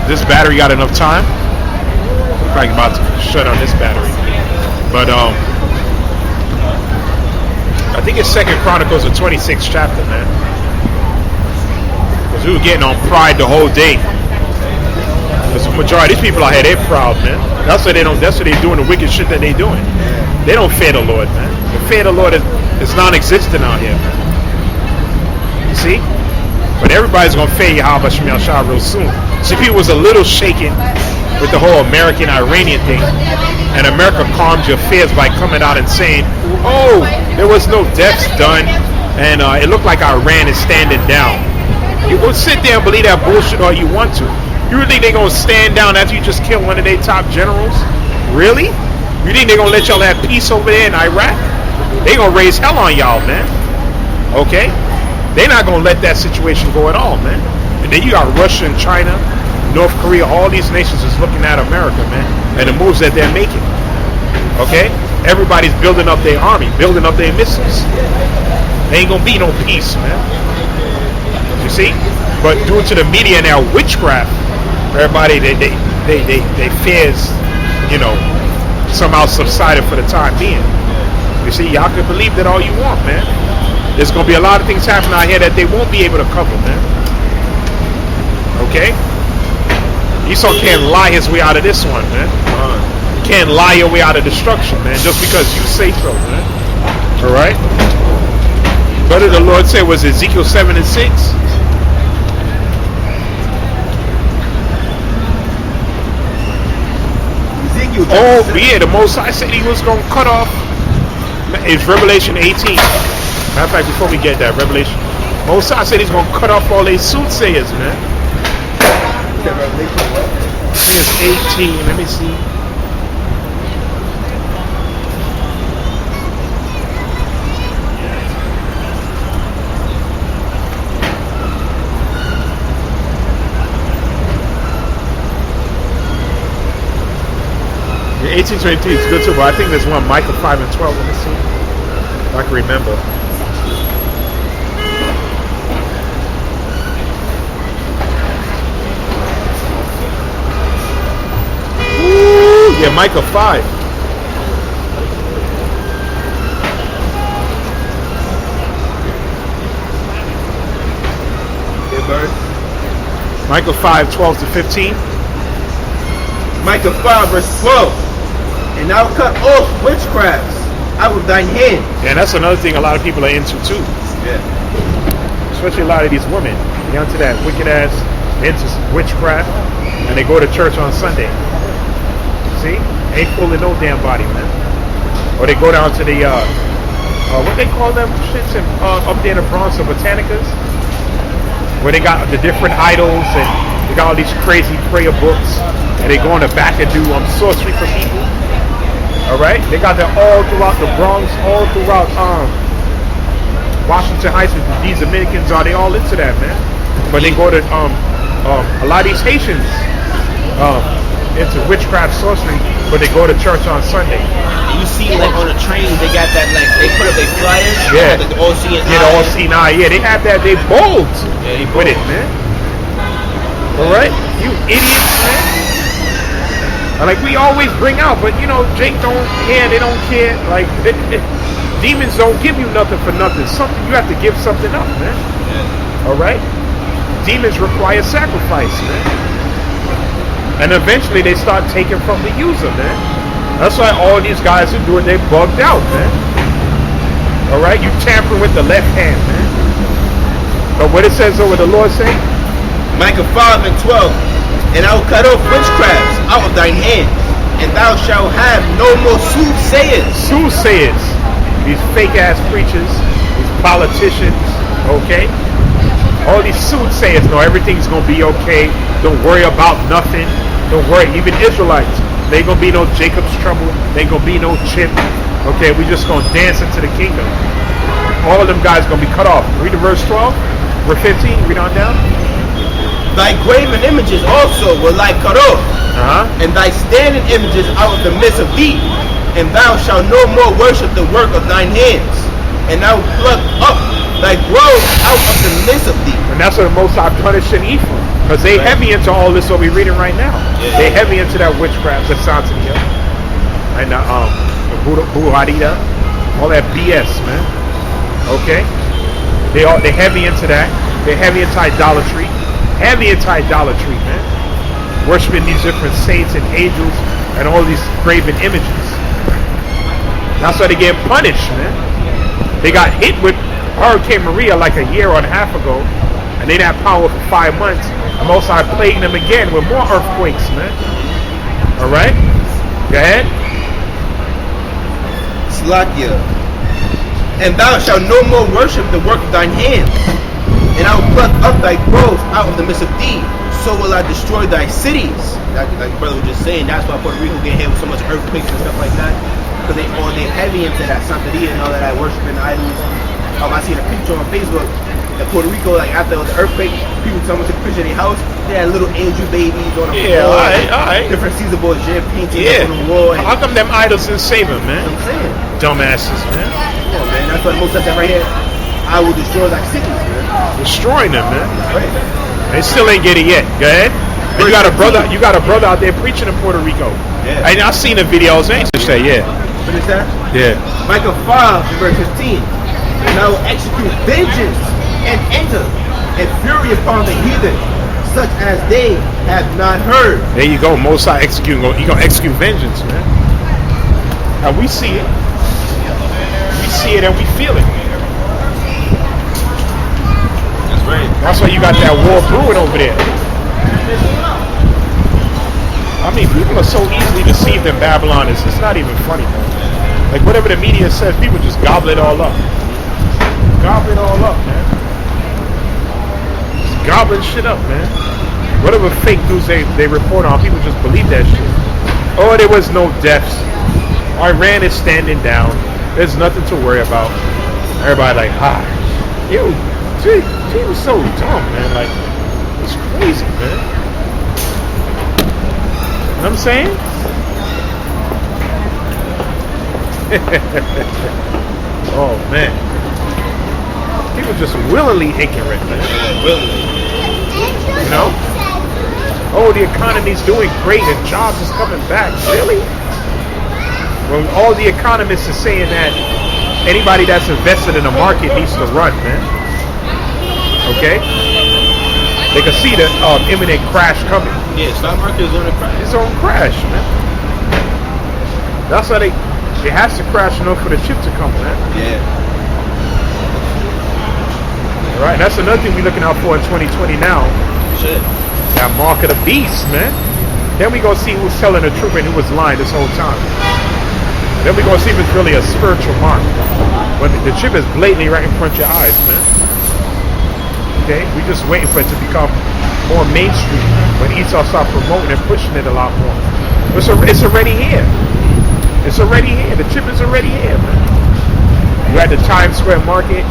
this battery got enough time. Looks like about to shut on this battery. But I think it's 2nd Chronicles, the 26th chapter, man. Because we were getting on pride the whole day. Because the majority of these people out here, they're proud, man. That's why they're doing the wicked shit that they're doing. They don't fear the Lord, man. The fear of the Lord is non-existent out here, man. You see? But everybody's going to fear Yahawashi real soon. See, people was a little shaken with the whole American-Iranian thing. And America calmed your fears by coming out and saying, oh, there was no deaths done. And it looked like Iran is standing down. You go sit there and believe that bullshit all you want to. You really think they're going to stand down after you just kill one of their top generals? Really? You think they're going to let y'all have peace over there in Iraq? They're going to raise hell on y'all, man. Okay? They're not going to let that situation go at all, man. And then you got Russia and China, North Korea, all these nations is looking at America, man, and the moves that they're making. Okay? Everybody's building up their army, building up their missiles. There ain't going to be no peace, man. You see? But due to the media and their witchcraft, everybody, they fears, you know, somehow subsided for the time being. You see, y'all can believe that all you want, man. There's going to be a lot of things happening out here that they won't be able to cover, man. Okay? Esau can't lie his way out of this one, man. You can't lie your way out of destruction, man, just because you say so, man. Alright? What did the Lord say? Was Ezekiel 7 and 6? Oh, yeah, the Most High said he was going to cut off. It's Revelation 18. Matter of fact, before we get that, Revelation. Most High said he's going to cut off all these soothsayers, man. Here's 18. Let me see. Yeah, 18:23 is good too, but I think there's one Micah 5 and 12. Let me see if I can remember. Ooh, yeah, Micah 5. Micah 5, 12 to 15. Micah 5 verse 12. And I'll cut off witchcrafts out of thine hand. Yeah, and that's another thing a lot of people are into too. Yeah. Especially a lot of these women. They're into that wicked ass, into witchcraft, and they go to church on Sunday. See? Ain't fooling no damn body, man. Or they go down to the, what they call them shits up there in the Bronx, the Botanicas? Where they got the different idols and they got all these crazy prayer books. And they go in the back and do sorcery for people. Alright? They got that all throughout the Bronx, all throughout Washington Heights. These Dominicans they all into that, man. But they go to a lot of these Haitians into witchcraft sorcery, but they go to church on Sunday. And you see like on the train they got that, like they put up their flyers. Yeah. The all-seeing eye. Yeah, the all-seeing eye. Yeah, they have that. They bold with it, man. Alright? You idiots, man. Like we always bring out, but you know, Jake don't care, they don't care. Like demons don't give you nothing for nothing. Something you have to give something up, man. Yeah. Alright? Demons require sacrifice, man. And eventually they start taking from the user, man. That's why all these guys are doing, they bugged out, man. Alright? You tampering with the left hand, man. But what it says over the Lord saying? Micah 5 and 12. And I will cut off witchcrafts out of thine hand, and thou shalt have no more soothsayers. Soothsayers. These fake ass preachers, these politicians, okay? All these soothsayers know everything's gonna be okay. Don't worry about nothing. Don't worry. Even Israelites, they ain't gonna be no Jacob's trouble. They ain't gonna be no chip. Okay, we just gonna dance into the kingdom. All of them guys gonna be cut off. Read the verse 12. Verse 15. Read on down. Thy graven images also will I cut off, and thy standing images out of the midst of thee, and thou shalt no more worship the work of thine hands, and thou pluck up thy grove out of the midst of thee. And that's what the Most High punishing Ephraim. Because they heavy into all this what we're reading right now. They heavy into that witchcraft, the Santeria, and the Buharida, all that BS, man. Okay? They heavy into that. They're heavy into idolatry. Heavy into idolatry, man. Worshipping these different saints and angels and all these graven images. That's why they get punished, man. They got hit with Hurricane Maria like a year and a half ago, and they didn't have power for 5 months. I'm also plaguing them again with more earthquakes, man. All right? Go ahead. Slakia. And thou shalt no more worship the work of thine hands. And I will pluck up thy groves out of the midst of thee. So will I destroy thy cities. Like brother was just saying, that's why Puerto Rico get hit with so much earthquakes and stuff like that. Because they're heavy into that Santeria and all that worshiping idols. I seen a picture on Facebook in Puerto Rico, like after the earthquake, people took a picture of their house. They had little angel babies on the wall. Alright. Different Caesar boys painted on the wall. How come them idols didn't save them, man? That's what I'm saying. Dumbasses, man. Come on, man. That's why most of that right here, I will destroy thy cities, man. Destroying them, man. Right. They still ain't get it yet. Go ahead. And you got a brother out there preaching in Puerto Rico. Yeah. And I've seen the videos, ain't you say, yeah. What is that? Yeah. Micah 5, verse 15. And I will execute vengeance and enter and fury upon the heathen, such as they have not heard. There you go. Most High executing. You're going to execute vengeance, man. And we see it. We see it and we feel it. That's right. That's why you got that war brewing over there. I mean, people are so easily deceived in Babylon. It's not even funny, man. Like, whatever the media says, people just gobble it all up. Gobble it all up, man. Just gobbling shit up, man. Whatever fake news they report on, people just believe that shit. Oh, there was no deaths. Iran is standing down. There's nothing to worry about. Everybody like, yo, she was so dumb, man. Like, it's crazy, man. You know what I'm saying? Oh, man. People just willingly ignorant, man. Willingly. You know? Oh, the economy's doing great and jobs is coming back. Really? When all the economists are saying that anybody that's invested in the market needs to run, man. Okay? They can see the imminent crash coming. Yeah, stock market is on a crash. It's on crash, man. That's why it has to crash in order for the chip to come, man. Yeah. All right, that's another thing we're looking out for in 2020 now. Shit. That mark of the beast, man. Then we gonna see who's telling the truth and who was lying this whole time. Then we gonna see if it's really a spiritual mark. When the chip is blatantly right in front of your eyes, man. Okay, we just waiting for it to become more mainstream. When Esau start promoting and pushing it a lot more. It's already here. It's already here. The chip is already here, man. You had the Times Square market,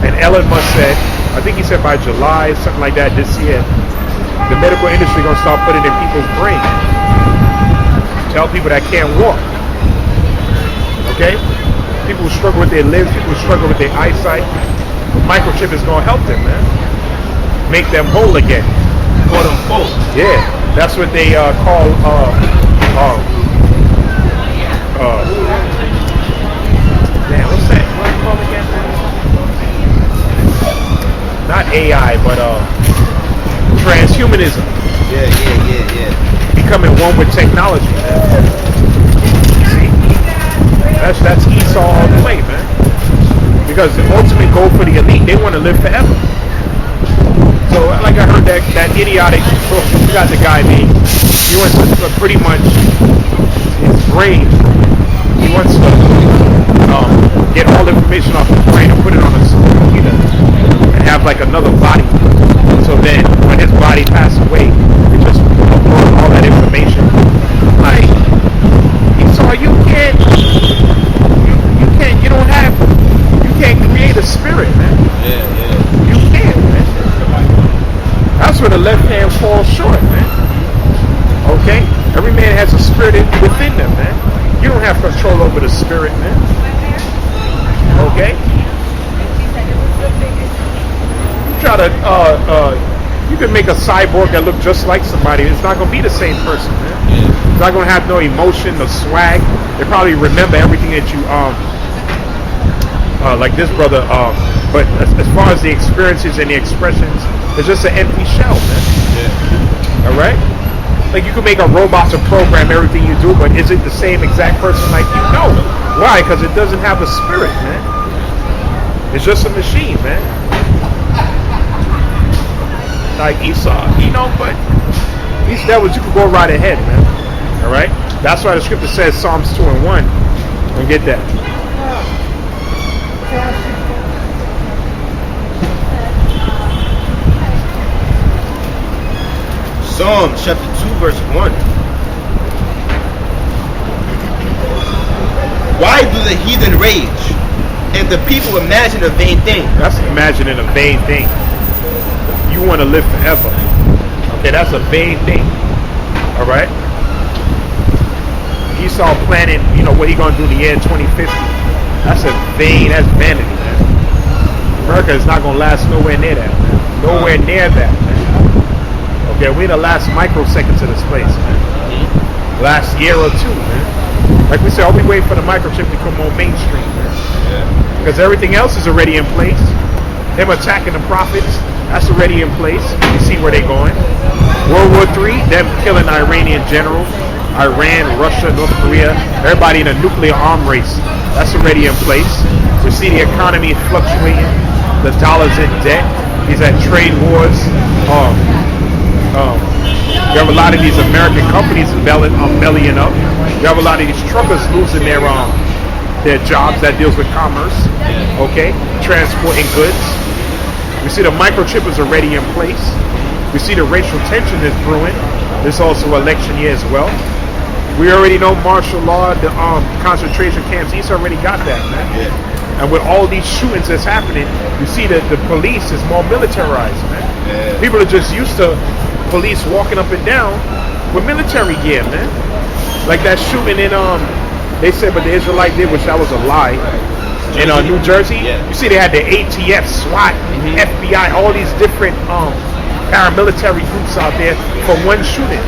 and Elon Musk said, I think he said by July, something like that this year, the medical industry gonna start putting it in people's brains. Tell people that can't walk. Okay? People who struggle with their limbs, people who struggle with their eyesight, the microchip is gonna help them, man. Make them whole again. Quote unquote. Yeah, that's what they call man, what's that? What do you call it again? Not AI, but transhumanism. Yeah. Becoming one with technology. See? That's Esau all the way, man. Because the ultimate goal for the elite, they want to live forever. So, like I heard that idiotic, you got the guy named, he wants to pretty much, his brain, he wants to get all the information off his brain and put it on a computer and have like another body. So then, when his body passes away, it just upload all that information. Like, Esau, you can't create a spirit, man. Yeah. You can't, man. That's where the left hand falls short, man. Okay? Every man has a spirit within them, man. You don't have control over the spirit, man. Okay? You try to You can make a cyborg that look just like somebody. It's not going to be the same person, man. It's not going to have no emotion, no swag. They probably remember everything that you like this brother. But as far as the experiences and the expressions, it's just an empty shell, man. Yeah. All right. Like you can make a robot to program everything you do, but is it the same exact person like you? No. Why? Because it doesn't have a spirit, man. It's just a machine, man. Like Esau, you know, but these devils, you can go right ahead, man. All right. That's why the scripture says Psalms 2 and 1. Don't get that. Psalms chapter 2 verse 1. Why do the heathen rage and the people imagine a vain thing? That's imagining a vain thing. You want to live forever. Okay, that's a vain thing. All right. Esau planning, you know, what he gonna do in the year 2050. That's vanity, man. America is not gonna last nowhere near that, man. Nowhere near that, man. Okay, we're the last microseconds of this place, man. Last year or two, man. Like we said, I'll be waiting for the microchip to come on mainstream, man. Because everything else is already in place. Them attacking the prophets, that's already in place. You see where they're going. World War III, them killing Iranian generals. Iran, Russia, North Korea, everybody in a nuclear arm race. That's already in place. We see the economy fluctuating. The dollar's in debt. These are trade wars. You have a lot of these American companies bellying up. You have a lot of these truckers losing their jobs that deals with commerce. Okay, transporting goods. We see the microchip is already in place. We see the racial tension is brewing. There's also election year as well. We already know martial law, the concentration camps. He's already got that, man. Yeah. And with all these shootings that's happening, you see that the police is more militarized, man. Yeah. People are just used to police walking up and down with military gear, man. Like that shooting in they said, but the Israelite did, which that was a lie. In New Jersey, you see they had the ATF, SWAT, FBI, all these different paramilitary groups out there for one shooting.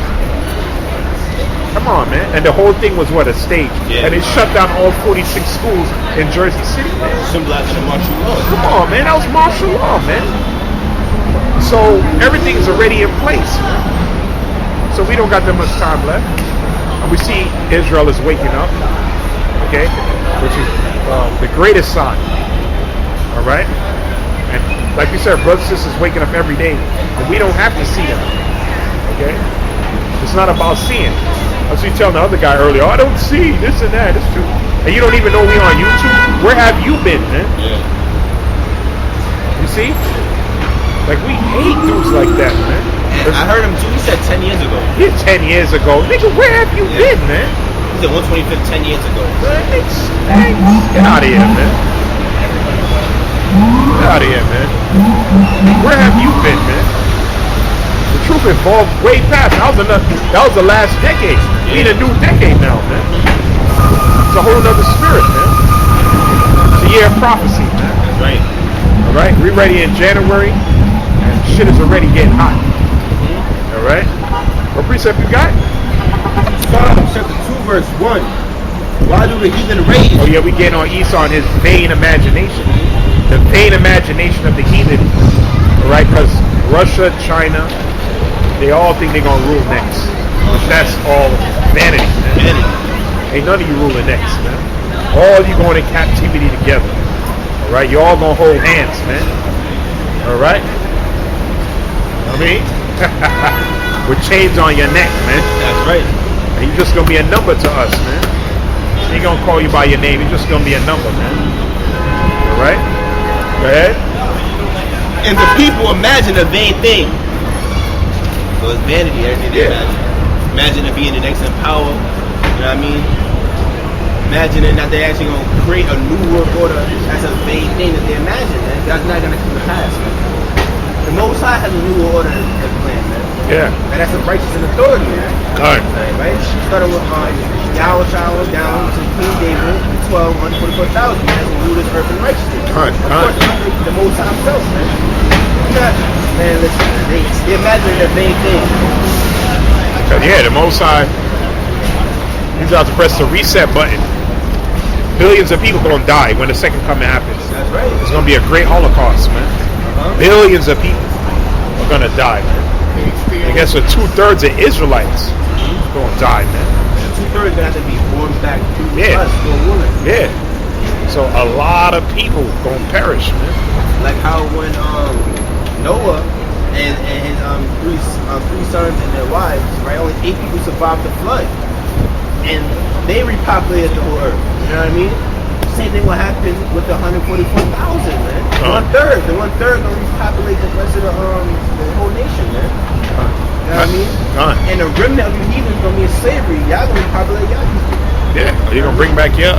Come on, man. And the whole thing was what, a stage. And they shut down all 46 schools in Jersey City, man. Symbolizing martial law. Come on, man. That was martial law, man. So everything's already in place, man. So we don't got that much time left. And we see Israel is waking up, okay, which is the greatest sign. All right? And like we said, brothers and sisters waking up every day. And we don't have to see them, okay? It's not about seeing. I was telling the other guy earlier, I don't see this and that. It's true. And you don't even know we on YouTube. Where have you been, man? Yeah. You see? Like, we hate dudes like that, man. I heard him too. He said 10 years ago. Yeah, 10 years ago. Nigga, where have you been, man? He said 125th 10 years ago. Man, get out of here, man. Get out of here, man. Where have you been, man? The truth evolved way past. That was the last decade. We in a new decade now, man. It's a whole other spirit, man. It's a year of prophecy, man. That's right. All right, we're ready in January, and shit is already getting hot. All right. What precept you got? Psalms chapter 2 verse 1. Why do the heathen rage? Oh yeah, we get on Esau and his vain imagination. The vain imagination of the heathen. All right, because Russia, China, they all think they're gonna rule next. Which that's all vanity, man. Ain't none of you ruling next, man. All you going in captivity together. Alright, you all gonna hold hands, man. Alright? I mean, with chains on your neck, man. That's right. And you're just gonna be a number to us, man. He ain't gonna call you by your name, you're just gonna be a number, man. Alright? Go ahead. And the people imagine a vain thing. So it's vanity, everything they imagine. Imagine it being the next in power. You know what I mean? Imagining that they're actually going to create a new world order. That's a vain thing that they imagine, man. That's not going to come to pass, man. The Most High has a new world order as planned, man. Yeah. And that's a righteous and authority, man. Alright. Right? Starting with Yahawashi down to King David, 144,000, man, who rule this earth in righteousness. Alright. Of course, the Most High himself, man. Man, listen, they imagine the main thing. Yeah, the Most High, he's about to press the reset button. Billions of people gonna die when the second coming happens. That's right. It's gonna be a great Holocaust, man. Billions of people are gonna die, man. I guess 2/3 of Israelites are gonna die, man. 2/3 gonna have to be born back to Yeah. us, to a woman. Yeah. So a lot of people gonna perish, man. Like how when Noah and his three sons and their wives, right? Only 8 people survived the flood, and they repopulated the whole earth. You know what I mean? Same thing will happen with the 144,000, man. The 1/3 gonna repopulate the rest of the whole nation, man. You know what I mean? And the remnant of you heathens gonna be in slavery. Y'all gonna repopulate y'all people. Yeah, you're gonna bring back your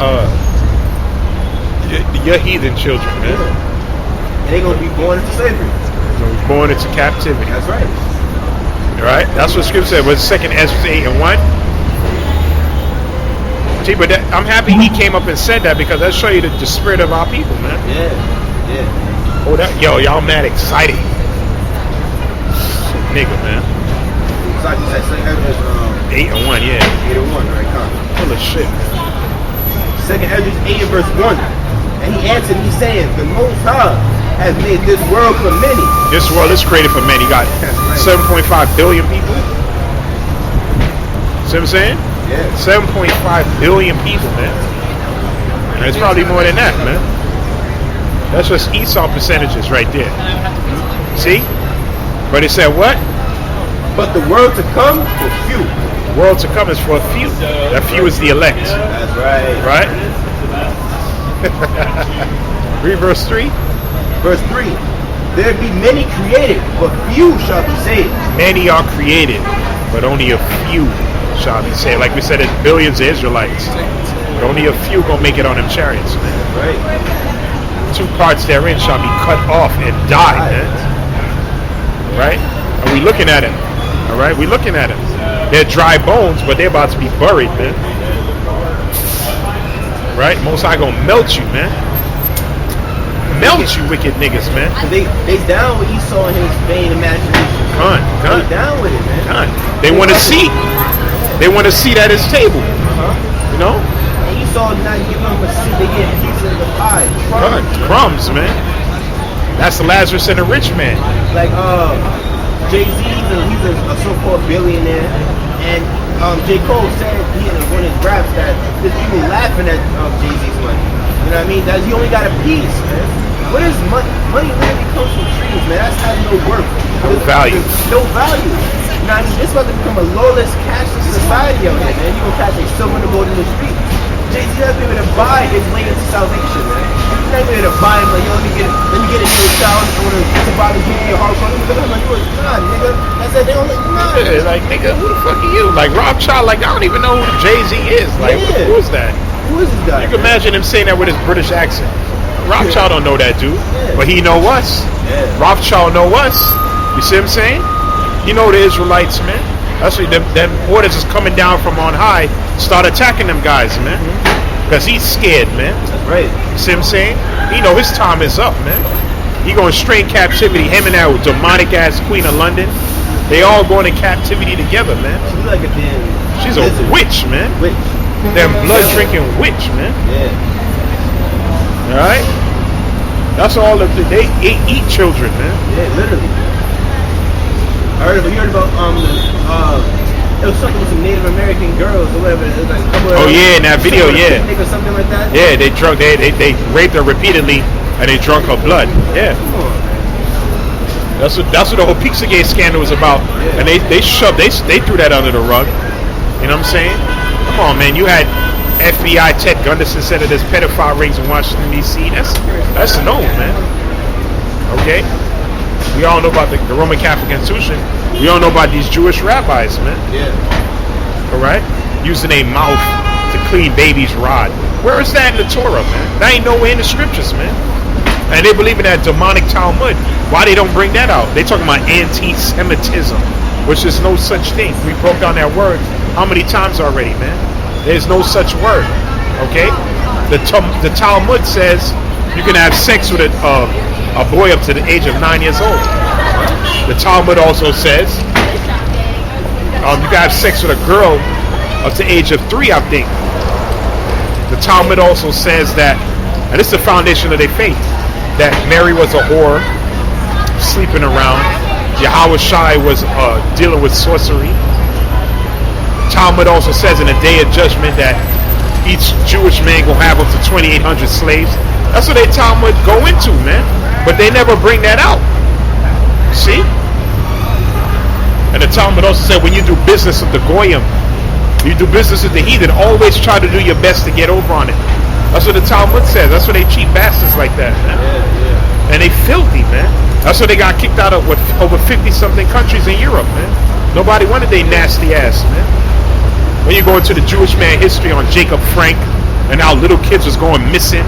heathen children, man. Yeah. And they gonna be born into slavery. They're gonna be born into captivity. That's right. Right? That's what Scripture said. Was 2 Ezra 8:1. See, but I'm happy he came up and said that, because that show you the spirit of our people, man. Yeah. Oh, y'all mad excited. Nigga, man. It's like you said, 2 Ezra 8:1, yeah. 8:1, right? Full of shit, man. 2 Ezra 8:1. And he answered, he saying, the Most High has made this world for many. This world is created for many. You got 7.5 billion people. See what I'm saying? Yeah. 7.5 billion people, man. And it's probably more than that, man. That's just Esau percentages right there. See? But it said what? But the world to come for few. The world to come is for a few. That few is the elect. That's right. Right? Read verse 3. Verse 3. There be many created, but few shall be saved. Many are created, but only a few shall be saved. Like we said, it's billions of Israelites, but only a few gonna make it on them chariots, man. Right. 2 parts therein shall be cut off and die, man. Right? And we looking at it. All right, we looking at it. They're dry bones, but they're about to be buried, man. Right? Most High gonna melt you, man. Melt you, wicked niggas, man. They down with Esau and his vain imagination. They down with it, man. They want to see. They want to see at his table. You know? And Esau not giving them a seat. They get pieces of the pie. Crumbs, man. That's the Lazarus and the rich man. Like Jay-Z, he's a so-called billionaire, and J. Cole said in one of his raps that there's people laughing at Jay-Z's money. You know what I mean? That he only got a piece, man. What is money? Money literally comes from trees, man. That's has no worth. No value. No value. You know what I mean? It's about to become a lawless, cashless society out here, man. You gonna catch a silver and gold in the street. Jay-Z not be able to buy his way into salvation, man. He's not able to buy him, like, yo, let me get a new child, I want to survive the game, hard work. I'm like, nah, nigga. I said, they don't like, nah. Yeah, like, nigga, who the fuck are you? Like, Rothschild, like, I don't even know who Jay-Z is. Like, who is that? Who is this guy? You can imagine him saying that with his British accent. Rothschild don't know that dude, but he know us. Rothschild know us. You see what I'm saying? He know the Israelites, man. That's why them orders is coming down from on high. Start attacking them guys, man. Because he's scared, man. Right. You see what I'm saying? He know his time is up, man. He going straight captivity. Him and that demonic ass Queen of London. They all going in captivity together, man. She's like a damn. She's a witch, man. Witch. Them blood drinking witch, man. Yeah. All right. That's all of they eat children, man. Yeah, literally. You heard about it was something with some Native American girls or whatever. It was like in that video, yeah. Or something like that. Yeah, they raped her repeatedly and they drunk her blood. Yeah. Come on, man. That's what the whole Pizzagate scandal was about. Yeah. And they threw that under the rug. You know what I'm saying? Come on, man. You had FBI Ted Gunderson said that there's pedophile rings in Washington D.C. That's known, man. Okay. We all know about the Roman Catholic institution. We all know about these Jewish rabbis, man. Yeah. All right? Using a mouth to clean baby's rod. Where is that in the Torah, man? That ain't nowhere in the scriptures, man. And they believe in that demonic Talmud. Why they don't bring that out? They talking about anti-Semitism, which is no such thing. We broke down that word how many times already, man? There's no such word. Okay? The Talmud says you can have sex with a boy up to the age of 9 years old. The Talmud also says you can have sex with a girl up to the age of 3, I think. The Talmud also says that, and this is the foundation of their faith, that Mary was a whore, sleeping around. Yahawashi was dealing with sorcery. Talmud also says in the day of judgment that each Jewish man gonna have up to 2,800 slaves. That's what they Talmud go into, man. But they never bring that out. See? And the Talmud also said when you do business with the Goyim, you do business with the heathen, always try to do your best to get over on it. That's what the Talmud says. That's why they cheat bastards like that, man. And they filthy, man. That's why they got kicked out of over 50-something countries in Europe, man. Nobody wanted their nasty ass, man. When you go into the Jewish man history on Jacob Frank and how little kids was going missing,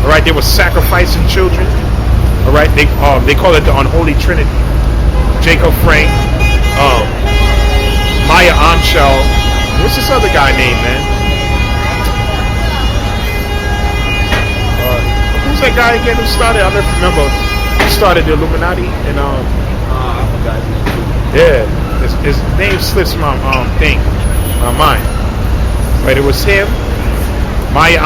all right, they were sacrificing children, all right. They call it the unholy trinity. Jacob Frank, Maya Anshel. What's this other guy named, man? Who's that guy again who started? I don't remember. Who started the Illuminati? And I forgot his name too. Yeah, his name slips my mind. But it was him, Maya